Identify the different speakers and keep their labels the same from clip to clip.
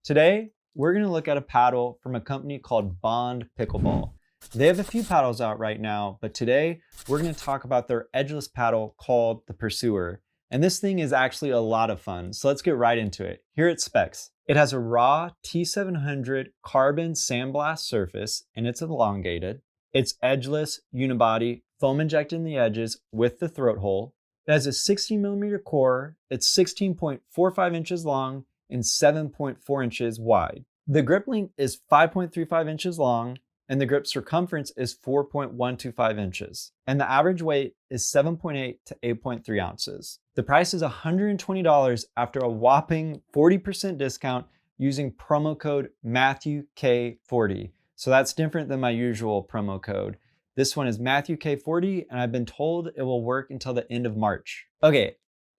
Speaker 1: Today, we're going to look at a paddle from a company called Bond Pickleball. They have a few paddles out right now, but today we're going to talk about their edgeless paddle called the Pursuer. And this thing is actually a lot of fun, so let's get right into it. Here it specs. It has a raw T700 carbon sandblast surface, and it's elongated. It's edgeless, unibody, foam injected in the edges with the throat hole. It has a 16mm core. It's 16.45 inches long and 7.4 inches wide. The grip length is 5.35 inches long, and the grip circumference is 4.125 inches. And the average weight is 7.8 to 8.3 ounces. The price is $120 after a whopping 40% discount using promo code MatthewK40. So that's different than my usual promo code. This one is MatthewK40, and I've been told it will work until the end of March. Okay,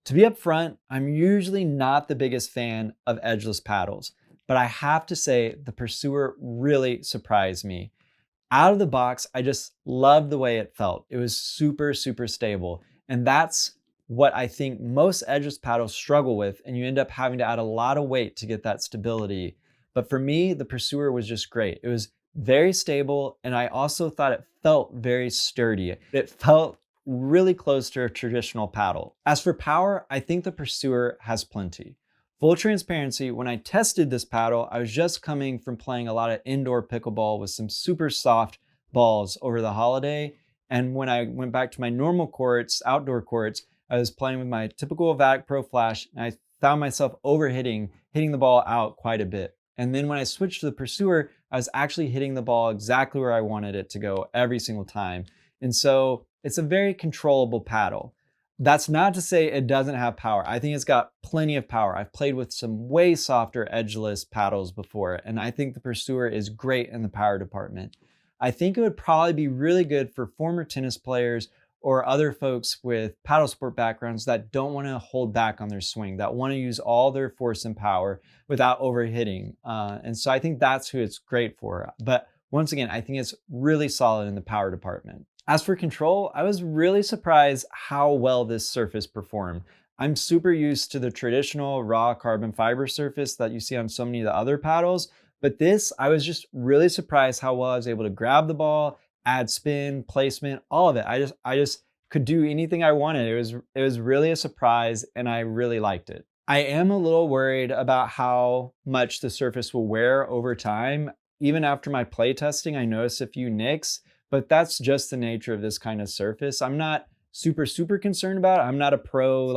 Speaker 1: to be upfront, I'm usually not the biggest fan of edgeless paddles, but I have to say the Pursuer really surprised me. Out of the box, I just loved the way it felt. It was super, super stable. And that's what I think most edgeless paddles struggle with, and you end up having to add a lot of weight to get that stability. But for me, the Pursuer was just great. It was very stable, and I also thought it felt very sturdy. It felt really close to a traditional paddle. As for power, I think the Pursuer has plenty. Full transparency, when I tested this paddle, I was just coming from playing a lot of indoor pickleball with some super soft balls over the holiday. And when I went back to my normal courts, outdoor courts, I was playing with my typical Vac Pro Flash, and I found myself hitting the ball out quite a bit. And then when I switched to the Pursuer, I was actually hitting the ball exactly where I wanted it to go every single time. And so it's a very controllable paddle. That's not to say it doesn't have power. I think it's got plenty of power. I've played with some way softer edgeless paddles before, and I think the Pursuer is great in the power department. I think it would probably be really good for former tennis players or other folks with paddle sport backgrounds that don't want to hold back on their swing, that want to use all their force and power without overhitting. And so I think that's who it's great for. But once again, I think it's really solid in the power department. As for control, I was really surprised how well this surface performed. I'm super used to the traditional raw carbon fiber surface that you see on so many of the other paddles, but this, I was just really surprised how well I was able to grab the ball, add spin, placement, all of it. I just could do anything I wanted. It was really a surprise, and I really liked it. I am a little worried about how much the surface will wear over time. Even after my play testing, I noticed a few nicks, but that's just the nature of this kind of surface. I'm not super concerned about it. I'm not a pro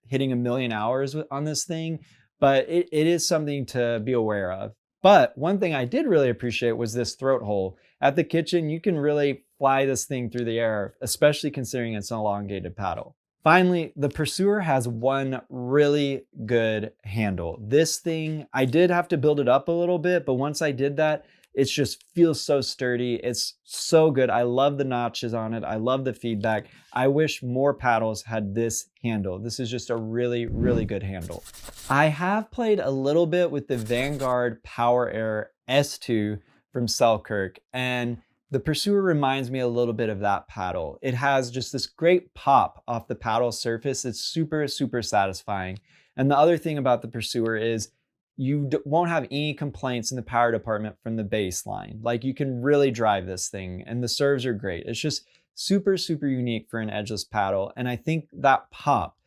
Speaker 1: hitting a million hours on this thing, but it is something to be aware of. But one thing I did really appreciate was this throat hole. At the kitchen, you can really fly this thing through the air, especially considering it's an elongated paddle. Finally, the Pursuer has one really good handle. This thing, I did have to build it up a little bit, but once I did that, it just feels so sturdy. It's so good. I love the notches on it. I love the feedback. I wish more paddles had this handle. This is just a really, really good handle. I have played a little bit with the Vanguard Power Air S2 from Selkirk, and the Pursuer reminds me a little bit of that paddle. It has just this great pop off the paddle surface. It's super satisfying. And the other thing about the Pursuer is you won't have any complaints in the power department from the baseline. Like, you can really drive this thing, and the serves are great. It's just super unique for an edgeless paddle. And I think that pop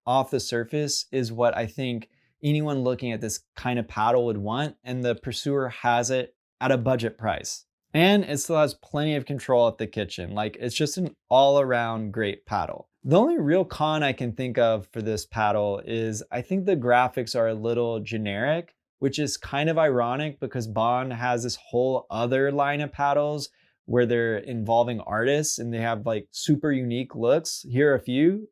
Speaker 1: off the surface is what I think anyone looking at this kind of paddle would want. And the Pursuer has it at a budget price. And it still has plenty of control at the kitchen. Like, it's just an all-around great paddle. The only real con I can think of for this paddle is I think the graphics are a little generic, which is kind of ironic because Bond has this whole other line of paddles where they're involving artists and they have like super unique looks. Here are a few.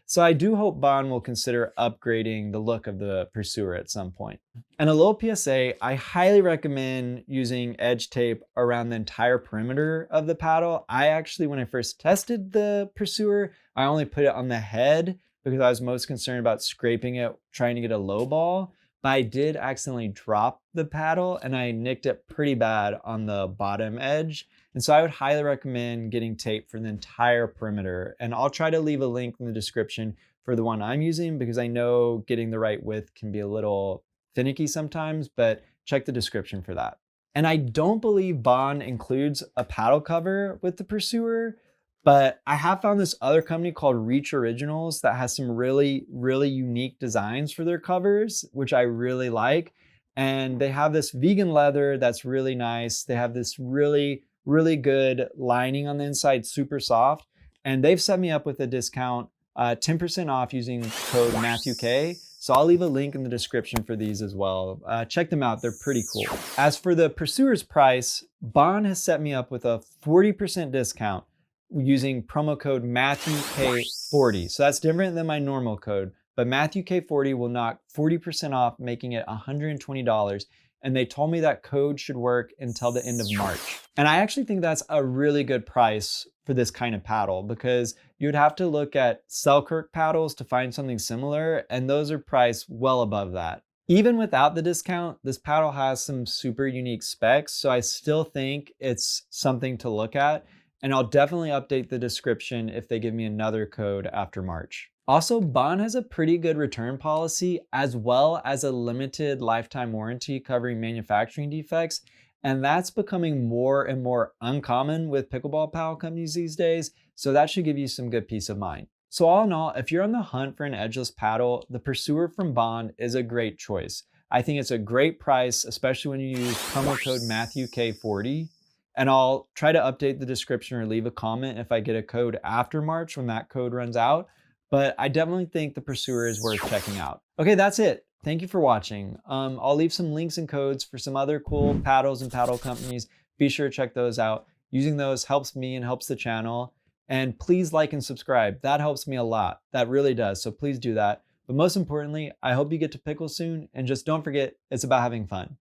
Speaker 1: So I do hope Bond will consider upgrading the look of the Pursuer at some point. And a little PSA, I highly recommend using edge tape around the entire perimeter of the paddle. I actually, when I first tested the Pursuer, I only put it on the head because I was most concerned about scraping it, trying to get a low ball. But I did accidentally drop the paddle and I nicked it pretty bad on the bottom edge. And so I would highly recommend getting tape for the entire perimeter. And I'll try to leave a link in the description for the one I'm using because I know getting the right width can be a little finicky sometimes, but check the description for that. And I don't believe Bond includes a paddle cover with the Pursuer, but I have found this other company called Reach Originals that has some really, really unique designs for their covers, which I really like. And they have this vegan leather that's really nice. They have this really, really good lining on the inside, super soft. And they've set me up with a discount, 10% off using code MatthewK. So I'll leave a link in the description for these as well. Check them out, they're pretty cool. As for the Pursuer's price, Bond has set me up with a 40% discount using promo code MatthewK40. So that's different than my normal code, but MatthewK40 will knock 40% off, making it $120. And they told me that code should work until the end of March. And I actually think that's a really good price for this kind of paddle, because you'd have to look at Selkirk paddles to find something similar, and those are priced well above that. Even without the discount, this paddle has some super unique specs, so I still think it's something to look at, and I'll definitely update the description if they give me another code after March. Also, Bond has a pretty good return policy, as well as a limited lifetime warranty covering manufacturing defects. And that's becoming more and more uncommon with pickleball paddle companies these days. So that should give you some good peace of mind. So all in all, if you're on the hunt for an edgeless paddle, the Pursuer from Bond is a great choice. I think it's a great price, especially when you use promo code MatthewK40. And I'll try to update the description or leave a comment if I get a code after March when that code runs out. But I definitely think the Pursuer is worth checking out. Okay, that's it. Thank you for watching. I'll leave some links and codes for some other cool paddles and paddle companies. Be sure to check those out. Using those helps me and helps the channel. And please like and subscribe. That helps me a lot. That really does. So please do that. But most importantly, I hope you get to pickle soon. And just don't forget, it's about having fun.